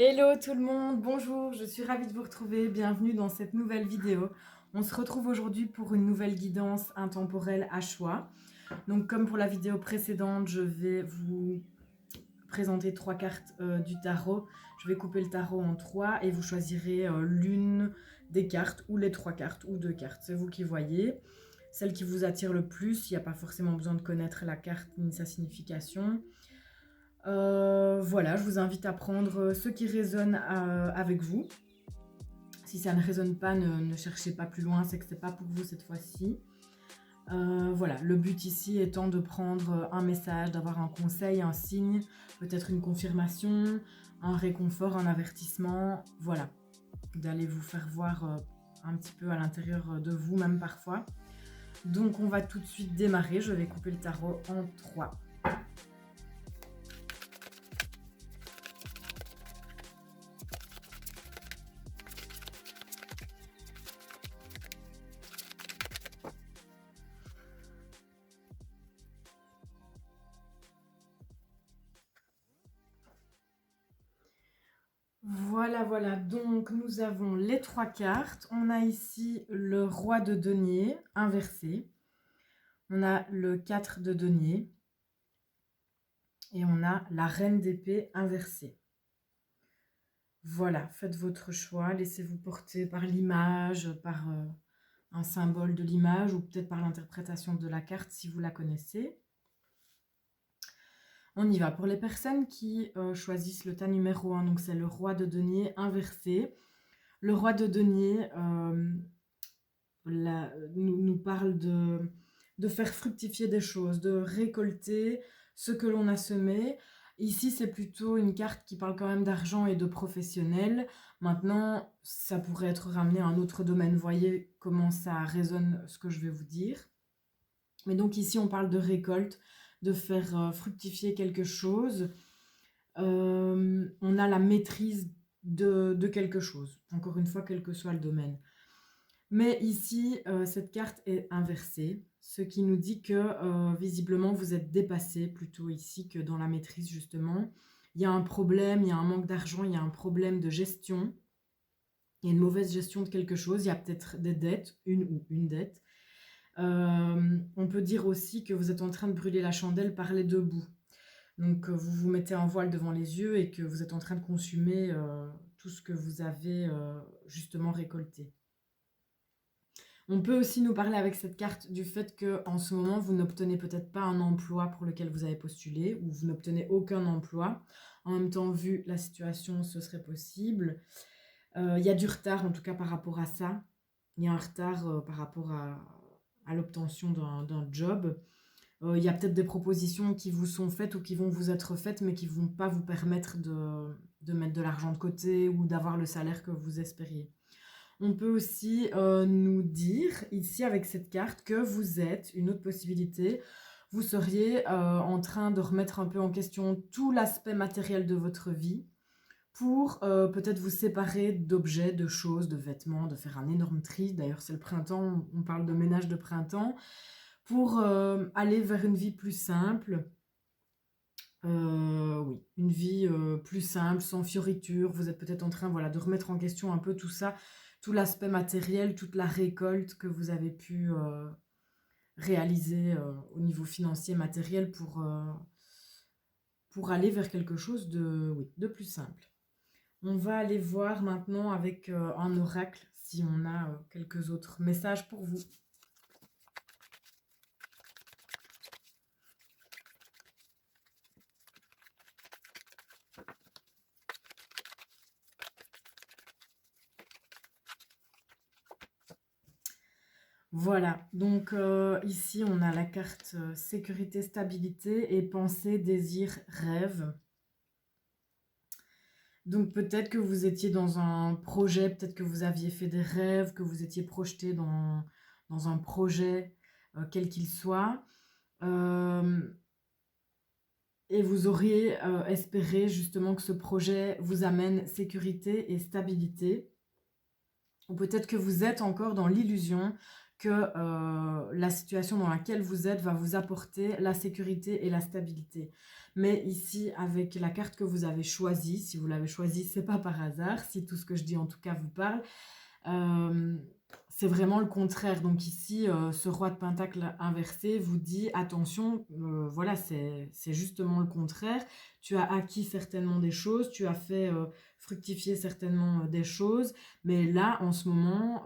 Hello tout le monde, bonjour, je suis ravie de vous retrouver, bienvenue dans cette nouvelle vidéo. On se retrouve aujourd'hui pour une nouvelle guidance intemporelle à choix. Donc comme pour la vidéo précédente, je vais vous présenter trois cartes du tarot. Je vais couper le tarot en trois et vous choisirez l'une des cartes ou les trois cartes ou deux cartes, c'est vous qui voyez. Celle qui vous attire le plus, il n'y a pas forcément besoin de connaître la carte ni sa signification. Voilà, je vous invite à prendre ce qui résonne avec vous. Si ça ne résonne pas, ne cherchez pas plus loin, c'est que ce n'est pas pour vous cette fois-ci. Voilà, le but ici étant de prendre un message, d'avoir un conseil, un signe, peut-être une confirmation, un réconfort, un avertissement, voilà. D'aller vous faire voir un petit peu à l'intérieur de vous, même parfois. Donc on va tout de suite démarrer, je vais couper le tarot en 3. Voilà, donc nous avons les trois cartes. On a ici le roi de denier inversé. On a le 4 de denier. Et on a la reine d'épée inversée. Voilà, faites votre choix. Laissez-vous porter par l'image, par un symbole de l'image ou peut-être par l'interprétation de la carte si vous la connaissez. On y va. Pour les personnes qui choisissent le tas numéro 1, donc c'est le roi de denier inversé. Le roi de denier nous parle de faire fructifier des choses, de récolter ce que l'on a semé. Ici, c'est plutôt une carte qui parle quand même d'argent et de professionnel. Maintenant, ça pourrait être ramené à un autre domaine. Vous voyez comment ça résonne ce que je vais vous dire. Mais donc ici, on parle de récolte, de faire fructifier quelque chose. On a la maîtrise de quelque chose. Encore une fois, quel que soit le domaine. Mais ici, cette carte est inversée, ce qui nous dit que visiblement vous êtes dépassé plutôt ici que dans la maîtrise justement. Il y a un problème, il y a un manque d'argent, il y a un problème de gestion, il y a une mauvaise gestion de quelque chose, il y a peut-être des dettes, une ou une dette. On peut dire aussi que vous êtes en train de brûler la chandelle par les deux bouts. Donc vous vous mettez un voile devant les yeux et que vous êtes en train de consumer tout ce que vous avez justement récolté. On peut aussi nous parler avec cette carte du fait qu'en ce moment, vous n'obtenez peut-être pas un emploi pour lequel vous avez postulé ou vous n'obtenez aucun emploi. En même temps, vu la situation, ce serait possible. Il y a du retard, en tout cas, par rapport à ça. Il y a un retard par rapport à l'obtention d'un job. Il y a peut-être des propositions qui vous sont faites ou qui vont vous être faites, mais qui ne vont pas vous permettre de mettre de l'argent de côté ou d'avoir le salaire que vous espériez. On peut aussi nous dire ici avec cette carte que vous êtes, une autre possibilité, vous seriez en train de remettre un peu en question tout l'aspect matériel de votre vie pour peut-être vous séparer d'objets, de choses, de vêtements, de faire un énorme tri. D'ailleurs, c'est le printemps, on parle de ménage de printemps, pour aller vers une vie plus simple. Oui, une vie plus simple, sans fioritures. Vous êtes peut-être en train de remettre en question un peu tout ça, tout l'aspect matériel, toute la récolte que vous avez pu réaliser au niveau financier, matériel pour aller vers quelque chose de plus simple. On va aller voir maintenant avec un oracle si on a quelques autres messages pour vous. Voilà, donc ici on a la carte sécurité, stabilité et pensée, désir, rêve. Donc peut-être que vous étiez dans un projet, peut-être que vous aviez fait des rêves, que vous étiez projeté dans un projet, quel qu'il soit. Et vous auriez espéré justement que ce projet vous amène sécurité et stabilité. Ou peut-être que vous êtes encore dans l'illusion que la situation dans laquelle vous êtes va vous apporter la sécurité et la stabilité. Mais ici, avec la carte que vous avez choisie, si vous l'avez choisie, c'est pas par hasard, si tout ce que je dis en tout cas vous parle, c'est vraiment le contraire. Donc ici, ce roi de pentacle inversé vous dit attention, voilà, c'est justement le contraire. Tu as acquis certainement des choses, tu as fait fructifier certainement des choses, mais là, en ce moment,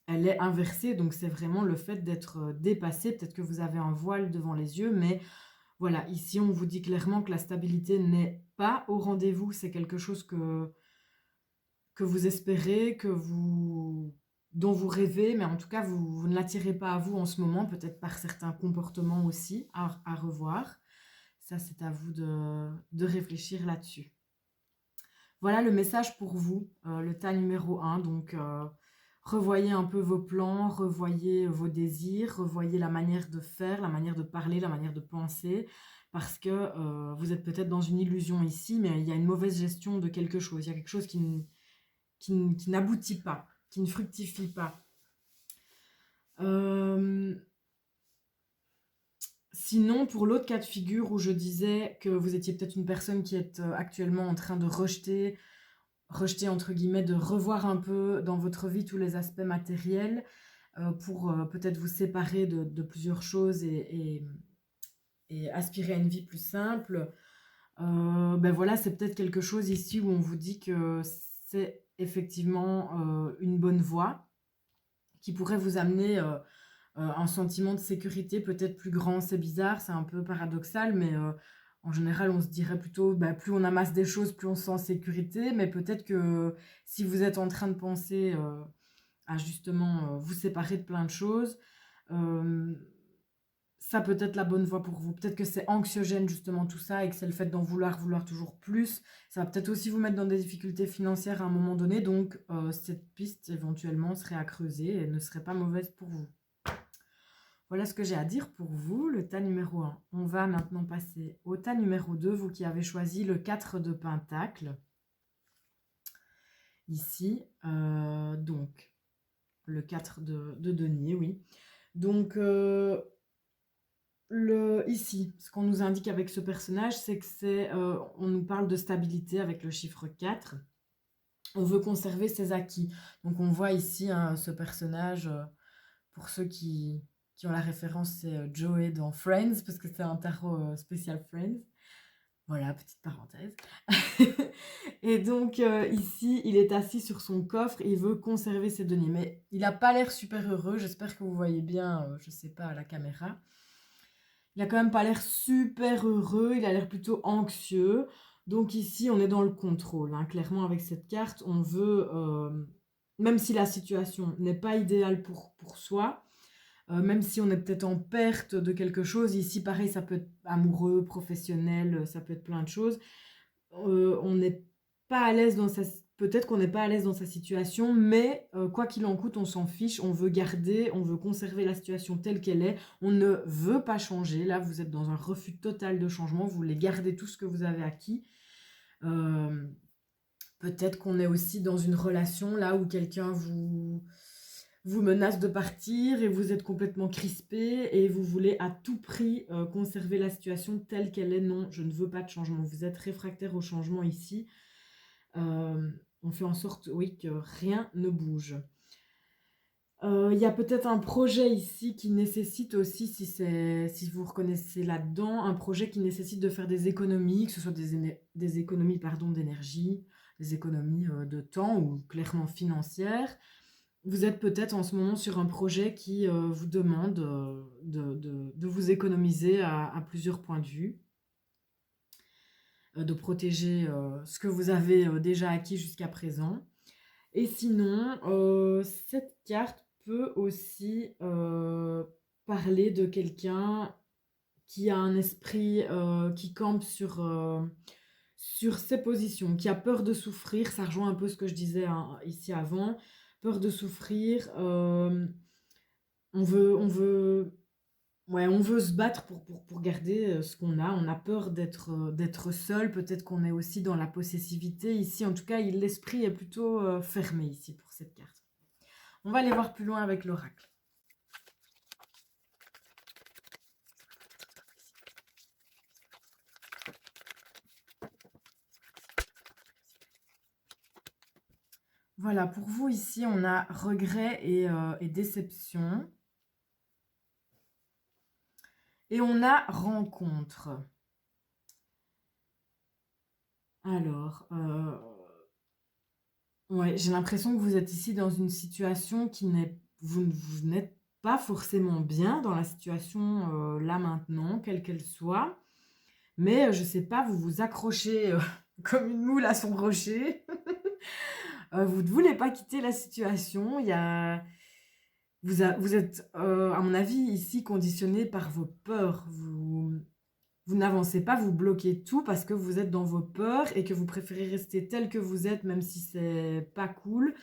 elle est inversée. Donc c'est vraiment le fait d'être dépassé. Peut-être que vous avez un voile devant les yeux, mais voilà, ici, on vous dit clairement que la stabilité n'est pas au rendez-vous. C'est quelque chose que vous espérez, dont vous rêvez, mais en tout cas, vous ne l'attirez pas à vous en ce moment, peut-être par certains comportements aussi à revoir. Ça, c'est à vous de réfléchir là-dessus. Voilà le message pour vous, le tas numéro 1. Donc, revoyez un peu vos plans, revoyez vos désirs, revoyez la manière de faire, la manière de parler, la manière de penser, parce que vous êtes peut-être dans une illusion ici, mais il y a une mauvaise gestion de quelque chose. Il y a quelque chose qui n'aboutit pas, qui ne fructifie pas. Sinon, pour l'autre cas de figure où je disais que vous étiez peut-être une personne qui est actuellement en train de rejeter entre guillemets, de revoir un peu dans votre vie tous les aspects matériels pour peut-être vous séparer de plusieurs choses et aspirer à une vie plus simple. Ben voilà, c'est peut-être quelque chose ici où on vous dit que c'est effectivement une bonne voie qui pourrait vous amener un sentiment de sécurité peut-être plus grand. C'est bizarre, c'est un peu paradoxal, mais en général, on se dirait plutôt, bah, plus on amasse des choses, plus on se sent en sécurité. Mais peut-être que si vous êtes en train de penser à justement vous séparer de plein de choses, euh, ça peut être la bonne voie pour vous. Peut-être que c'est anxiogène justement tout ça et que c'est le fait d'en vouloir toujours plus. Ça va peut-être aussi vous mettre dans des difficultés financières à un moment donné. Donc cette piste éventuellement serait à creuser et ne serait pas mauvaise pour vous. Voilà ce que j'ai à dire pour vous, le tas numéro 1. On va maintenant passer au tas numéro 2, vous qui avez choisi le 4 de Pentacle. Ici, donc, le 4 de denier, oui. Donc, ici, ce qu'on nous indique avec ce personnage, c'est que on nous parle de stabilité avec le chiffre 4. On veut conserver ses acquis. Donc, on voit ici ce personnage, pour ceux qui ont la référence, c'est Joey dans Friends, parce que c'est un tarot spécial Friends. Voilà, petite parenthèse. Et donc, ici, il est assis sur son coffre et il veut conserver ses deniers. Mais il n'a pas l'air super heureux. J'espère que vous voyez bien, je ne sais pas, à la caméra. Il n'a quand même pas l'air super heureux. Il a l'air plutôt anxieux. Donc ici, on est dans le contrôle. Hein. Clairement, avec cette carte, on veut, même si la situation n'est pas idéale pour soi, même si on est peut-être en perte de quelque chose, ici pareil, ça peut être amoureux, professionnel, ça peut être plein de choses. On n'est pas à l'aise peut-être qu'on n'est pas à l'aise dans sa situation, mais quoi qu'il en coûte, on s'en fiche, on veut conserver la situation telle qu'elle est, on ne veut pas changer. Là, vous êtes dans un refus total de changement, vous voulez garder tout ce que vous avez acquis. Peut-être qu'on est aussi dans une relation là où quelqu'un vous menace de partir et vous êtes complètement crispé et vous voulez à tout prix conserver la situation telle qu'elle est. Non, je ne veux pas de changement. Vous êtes réfractaire au changement ici. On fait en sorte, oui, que rien ne bouge. Il y a peut-être un projet ici qui nécessite aussi, si vous reconnaissez là-dedans, un projet qui nécessite de faire des économies, que ce soit des économies d'énergie, des économies de temps ou clairement financières. Vous êtes peut-être en ce moment sur un projet qui vous demande de vous économiser à plusieurs points de vue, de protéger ce que vous avez déjà acquis jusqu'à présent. Et sinon, cette carte peut aussi parler de quelqu'un qui a un esprit qui campe sur ses positions, qui a peur de souffrir. Ça rejoint un peu ce que je disais ici avant. Peur de souffrir. On veut se battre pour garder ce qu'on a. On a peur d'être seul. Peut-être qu'on est aussi dans la possessivité. Ici, en tout cas, l'esprit est plutôt fermé ici pour cette carte. On va aller voir plus loin avec l'oracle. Voilà, pour vous ici, on a regret et déception. Et on a rencontre. Alors, ouais, j'ai l'impression que vous êtes ici dans une situation qui n'est vous n'êtes pas forcément bien dans la situation, là maintenant, quelle qu'elle soit. Mais, je sais pas, vous vous accrochez, comme une moule à son rocher. Vous ne voulez pas quitter la situation. Il y a vous êtes, à mon avis, ici conditionné par vos peurs. Vous n'avancez pas, vous bloquez tout parce que vous êtes dans vos peurs et que vous préférez rester tel que vous êtes, même si c'est pas cool,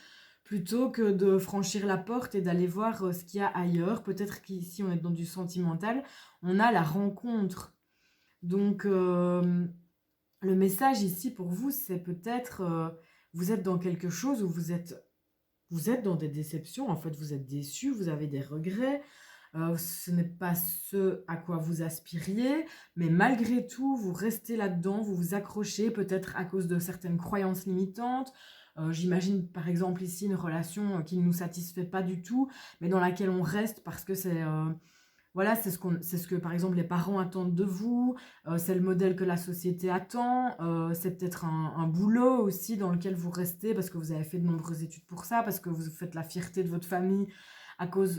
plutôt que de franchir la porte et d'aller voir ce qu'il y a ailleurs. Peut-être qu'ici on est dans du sentimental, on a la rencontre. Donc le message ici pour vous, c'est peut-être vous êtes dans quelque chose où vous êtes dans des déceptions, en fait vous êtes déçus, vous avez des regrets, ce n'est pas ce à quoi vous aspiriez, mais malgré tout, vous restez là-dedans, vous vous accrochez, peut-être à cause de certaines croyances limitantes. J'imagine par exemple ici une relation qui ne nous satisfait pas du tout, mais dans laquelle on reste parce que c'est voilà, c'est ce que par exemple les parents attendent de vous, c'est le modèle que la société attend, c'est peut-être un boulot aussi dans lequel vous restez parce que vous avez fait de nombreuses études pour ça, parce que vous faites la fierté de votre famille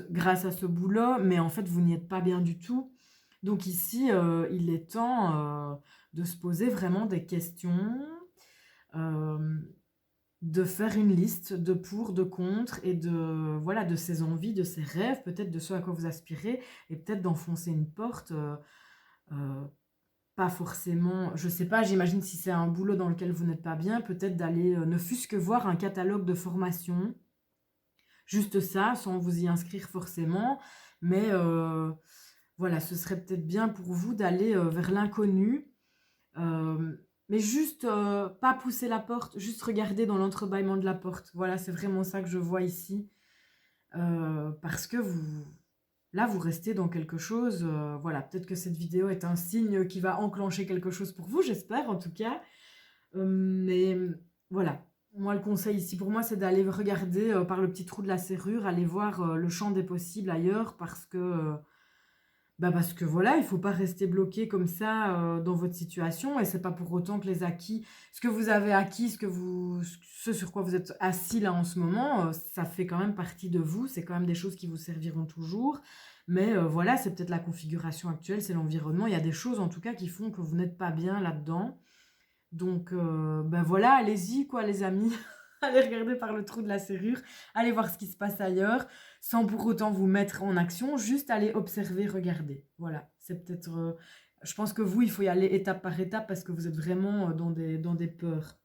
grâce à ce boulot, mais en fait vous n'y êtes pas bien du tout. Donc ici, il est temps de se poser vraiment des questions, euh, de faire une liste de pour, de contre et de voilà de ses envies, de ses rêves, peut-être de ce à quoi vous aspirez et peut-être d'enfoncer une porte euh, pas forcément, je sais pas, j'imagine si c'est un boulot dans lequel vous n'êtes pas bien, peut-être d'aller ne fût-ce que voir un catalogue de formation, juste ça, sans vous y inscrire forcément, mais voilà, ce serait peut-être bien pour vous d'aller vers l'inconnu. Mais juste, pas pousser la porte, juste regarder dans l'entrebâillement de la porte. Voilà, c'est vraiment ça que je vois ici. Parce que là, vous restez dans quelque chose. Voilà, peut-être que cette vidéo est un signe qui va enclencher quelque chose pour vous, j'espère en tout cas. Mais voilà, moi, le conseil ici pour moi, c'est d'aller regarder par le petit trou de la serrure, aller voir le champ des possibles ailleurs parce que voilà, il faut pas rester bloqué comme ça dans votre situation et c'est pas pour autant que ce que vous avez acquis, ce sur quoi vous êtes assis là en ce moment, ça fait quand même partie de vous, c'est quand même des choses qui vous serviront toujours. Mais voilà, c'est peut-être la configuration actuelle, c'est l'environnement. Il y a des choses en tout cas qui font que vous n'êtes pas bien là-dedans. Donc voilà, allez-y quoi les amis. Allez regarder par le trou de la serrure, allez voir ce qui se passe ailleurs, sans pour autant vous mettre en action, juste aller observer, regarder. Voilà, c'est peut-être... je pense que vous, il faut y aller étape par étape parce que vous êtes vraiment dans des peurs.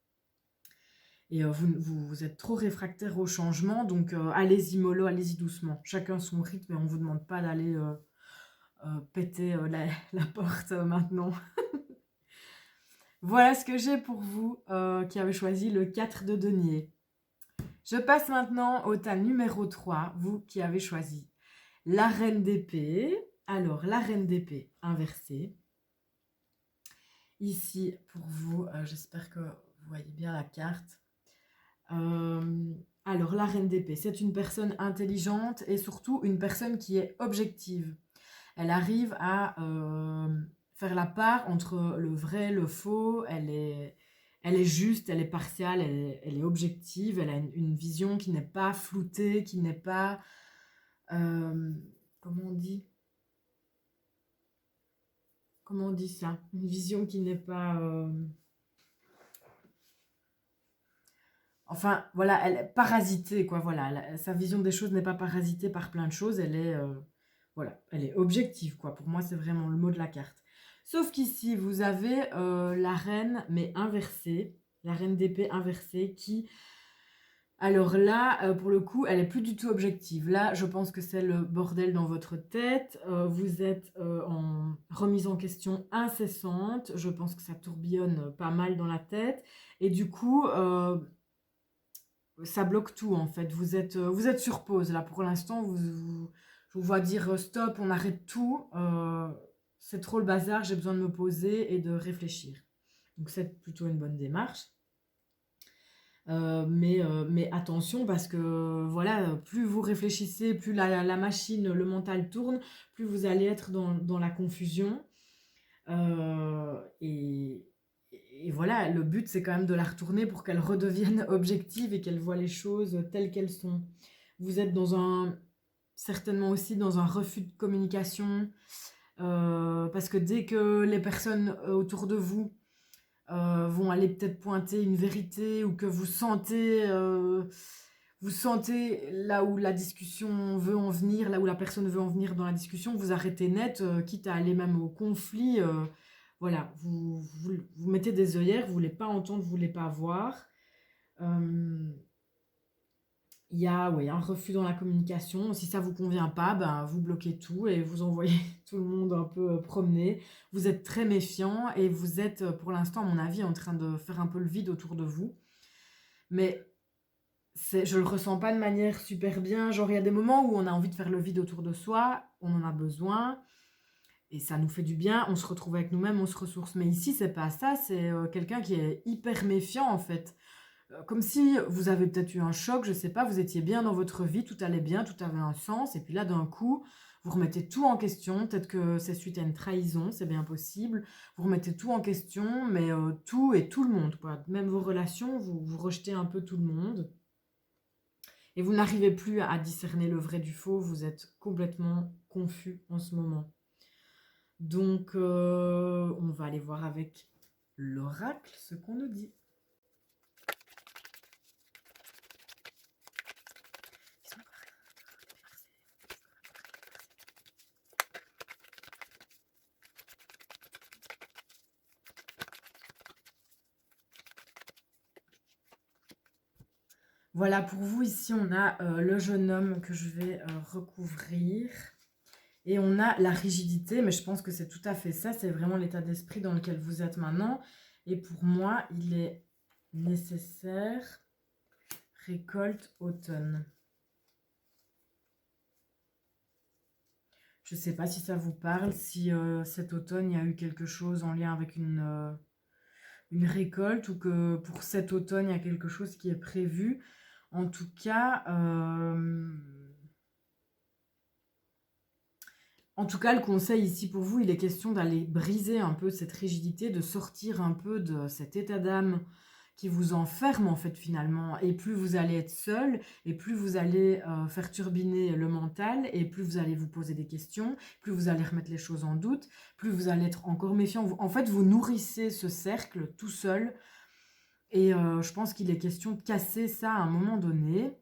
Et vous êtes trop réfractaire au changement, donc allez-y mollo, allez-y doucement. Chacun son rythme et on ne vous demande pas d'aller péter la porte maintenant. Voilà ce que j'ai pour vous qui avez choisi le 4 de denier. Je passe maintenant au tas numéro 3, vous qui avez choisi la reine d'épée. Alors, la reine d'épée inversée. Ici, pour vous, j'espère que vous voyez bien la carte. Alors, la reine d'épée, c'est une personne intelligente et surtout une personne qui est objective. Elle arrive à faire la part entre le vrai, le faux. Elle est juste, elle est partiale, elle est objective. Elle a une vision qui n'est pas floutée, qui n'est pas... comment on dit? Comment on dit ça? Une vision qui n'est pas... Enfin, voilà, elle est parasitée, quoi. Voilà, sa vision des choses n'est pas parasitée par plein de choses. Voilà, elle est objective, quoi. Pour moi, c'est vraiment le mot de la carte. Sauf qu'ici, vous avez la reine, mais inversée. La reine d'épée inversée qui... Alors là, pour le coup, elle est plus du tout objective. Là, je pense que c'est le bordel dans votre tête. Vous êtes en remise en question incessante. Je pense que ça tourbillonne pas mal dans la tête. Et du coup, ça bloque tout en fait. Vous êtes sur pause là pour l'instant. Je vous vois dire stop, on arrête tout. C'est trop le bazar, j'ai besoin de me poser et de réfléchir. Donc c'est plutôt une bonne démarche. Mais attention parce que voilà, plus vous réfléchissez, plus la machine, le mental tourne, plus vous allez être dans la confusion. Et, et voilà, le but c'est quand même de la retourner pour qu'elle redevienne objective et qu'elle voit les choses telles qu'elles sont. Vous êtes certainement aussi dans un refus de communication, parce que dès que les personnes autour de vous vont aller peut-être pointer une vérité ou que vous sentez là où la discussion veut en venir, là où la personne veut en venir dans la discussion, vous arrêtez net, quitte à aller même au conflit. Voilà, vous mettez des œillères, vous voulez pas entendre, vous voulez pas voir. Euh, il y a ouais, un refus dans la communication. Si ça vous convient pas, ben, vous bloquez tout et vous envoyez tout le monde un peu promener. Vous êtes très méfiant et vous êtes, pour l'instant, à mon avis, en train de faire un peu le vide autour de vous. Mais je le ressens pas de manière super bien. Genre, il y a des moments où on a envie de faire le vide autour de soi, on en a besoin et ça nous fait du bien. On se retrouve avec nous-mêmes, on se ressource. Mais ici, c'est pas ça. C'est quelqu'un qui est hyper méfiant en fait. Comme si vous avez peut-être eu un choc, je sais pas, vous étiez bien dans votre vie, tout allait bien, tout avait un sens, et puis là d'un coup, vous remettez tout en question, peut-être que c'est suite à une trahison, c'est bien possible, vous remettez tout en question, mais tout et tout le monde, quoi. Même vos relations, vous rejetez un peu tout le monde, et vous n'arrivez plus à discerner le vrai du faux, vous êtes complètement confus en ce moment. Donc, on va aller voir avec l'oracle ce qu'on nous dit. Voilà, pour vous, ici, on a le jeune homme que je vais recouvrir. Et on a la rigidité, mais je pense que c'est tout à fait ça. C'est vraiment l'état d'esprit dans lequel vous êtes maintenant. Et pour moi, il est nécessaire. Récolte automne. Je ne sais pas si ça vous parle, si cet automne, il y a eu quelque chose en lien avec une récolte ou que pour cet automne, il y a quelque chose qui est prévu. En tout cas, le conseil ici pour vous, il est question d'aller briser un peu cette rigidité, de sortir un peu de cet état d'âme qui vous enferme en fait finalement. Et plus vous allez être seul, et plus vous allez faire turbiner le mental, et plus vous allez vous poser des questions, plus vous allez remettre les choses en doute, plus vous allez être encore méfiant. En fait, vous nourrissez ce cercle tout seul. Et je pense qu'il est question de casser ça à un moment donné.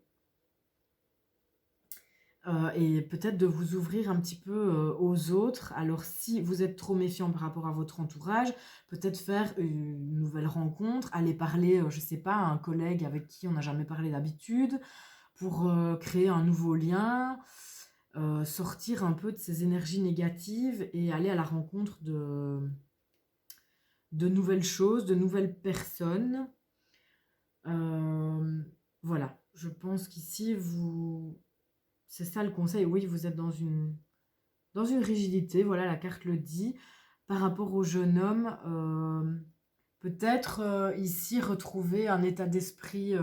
Et peut-être de vous ouvrir un petit peu aux autres. Alors si vous êtes trop méfiant par rapport à votre entourage, peut-être faire une nouvelle rencontre, aller parler, je sais pas, à un collègue avec qui on n'a jamais parlé d'habitude, pour créer un nouveau lien, sortir un peu de ces énergies négatives et aller à la rencontre de nouvelles choses, de nouvelles personnes. Voilà, je pense qu'ici, c'est ça le conseil. Oui, vous êtes dans une rigidité, voilà, la carte le dit. Par rapport au jeune homme, peut-être ici retrouver un état d'esprit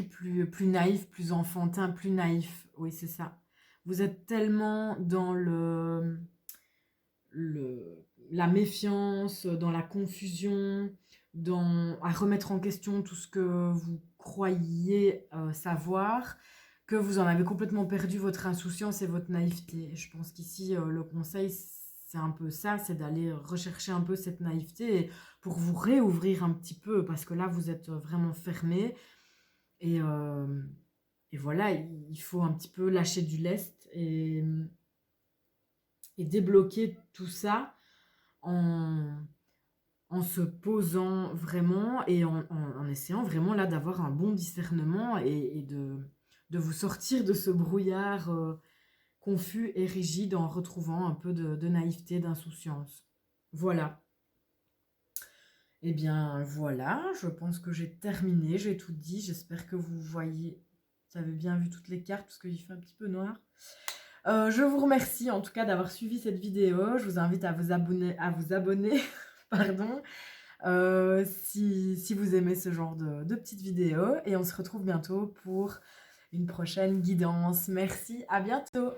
plus naïf, plus enfantin, plus naïf. Oui, c'est ça. Vous êtes tellement dans la méfiance, dans la confusion, à remettre en question tout ce que vous croyez savoir, que vous en avez complètement perdu votre insouciance et votre naïveté. Et je pense qu'ici, le conseil, c'est un peu ça, c'est d'aller rechercher un peu cette naïveté pour vous réouvrir un petit peu, parce que là, vous êtes vraiment fermé. Et voilà, il faut un petit peu lâcher du lest et débloquer tout ça en, en se posant vraiment et en essayant vraiment là d'avoir un bon discernement et de vous sortir de ce brouillard confus et rigide en retrouvant un peu de naïveté, d'insouciance. Voilà. Eh bien voilà, je pense que j'ai terminé, j'ai tout dit. J'espère que vous avez bien vu toutes les cartes parce qu'il fait un petit peu noir. Je vous remercie en tout cas d'avoir suivi cette vidéo. Je vous invite à vous abonner, pardon, si vous aimez ce genre de petites vidéos. Et on se retrouve bientôt pour une prochaine guidance. Merci, à bientôt!